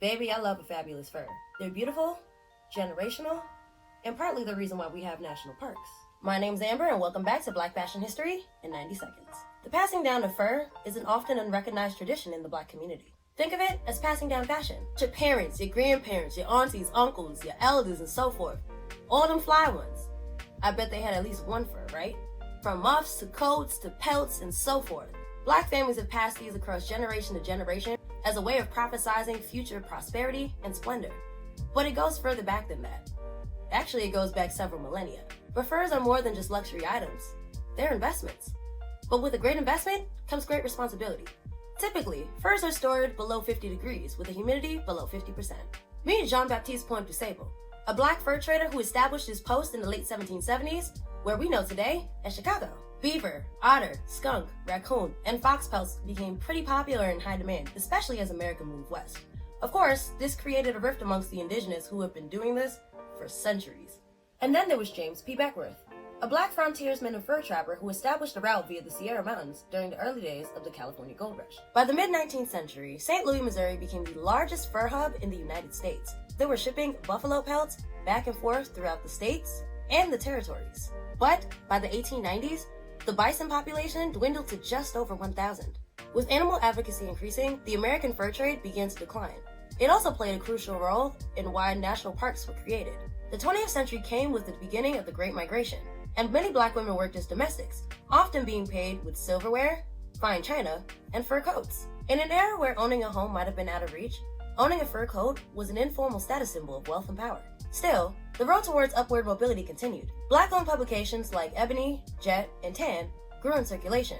Baby, I love a fabulous fur. They're beautiful, generational, and partly the reason why we have national parks. My name's Amber, and welcome back to Black Fashion History in 90 seconds. The passing down of fur is an often unrecognized tradition in the Black community. Think of it as passing down fashion. Your parents, your grandparents, your aunties, uncles, your elders, and so forth. All them fly ones. I bet they had at least one fur, right? From muffs to coats to pelts and so forth. Black families have passed these across generation to generation as a way of prophesizing future prosperity and splendor. But it goes further back than that. Actually, it goes back several millennia. But furs are more than just luxury items. They're investments. But with a great investment comes great responsibility. Typically, furs are stored below 50 degrees with a humidity below 50%. Meet Jean-Baptiste Pointe-du-Sable, a Black fur trader who established his post in the late 1770s, where we know today as Chicago. Beaver, otter, skunk, raccoon, and fox pelts became pretty popular and in high demand, especially as America moved west. Of course, this created a rift amongst the indigenous who have been doing this for centuries. And then there was James P. Beckworth, a Black frontiersman and fur trapper who established a route via the Sierra Mountains during the early days of the California Gold Rush. By the mid-19th century, St. Louis, Missouri became the largest fur hub in the United States. They were shipping buffalo pelts back and forth throughout the states and the territories. But by the 1890s, the bison population dwindled to just over 1,000. With animal advocacy increasing, the American fur trade began to decline. It also played a crucial role in why national parks were created. The 20th century came with the beginning of the Great Migration, and many Black women worked as domestics, often being paid with silverware, fine china, and fur coats. In an era where owning a home might have been out of reach, owning a fur coat was an informal status symbol of wealth and power. Still, the road towards upward mobility continued. Black-owned publications like Ebony, Jet, and Tan grew in circulation,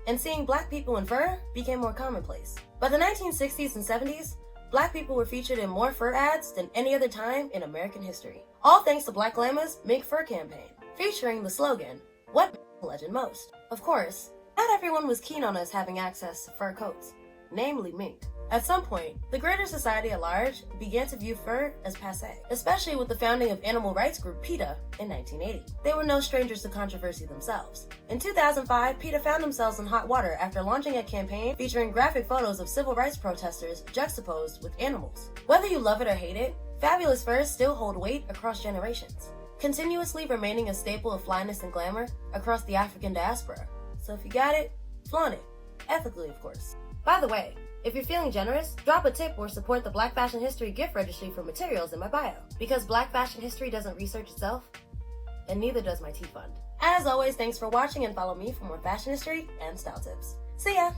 and seeing Black people in fur became more commonplace. By the 1960s and 70s, Black people were featured in more fur ads than any other time in American history. All thanks to Black Glamour's Mink Fur campaign, featuring the slogan, "What legend most?" Of course, not everyone was keen on us having access to fur coats, namely mink. At some point, the greater society at large began to view fur as passé, especially with the founding of animal rights group PETA in 1980. They were no strangers to controversy themselves. In 2005, PETA found themselves in hot water after launching a campaign featuring graphic photos of civil rights protesters juxtaposed with animals. Whether you love it or hate it, fabulous furs still hold weight across generations, continuously remaining a staple of flyness and glamour across the African diaspora. So if you got it, flaunt it. Ethically, of course. By the way, if you're feeling generous, drop a tip or support the Black Fashion History gift registry for materials in my bio. Because Black Fashion History doesn't research itself, and neither does my tea fund. As always, thanks for watching and follow me for more fashion history and style tips. See ya!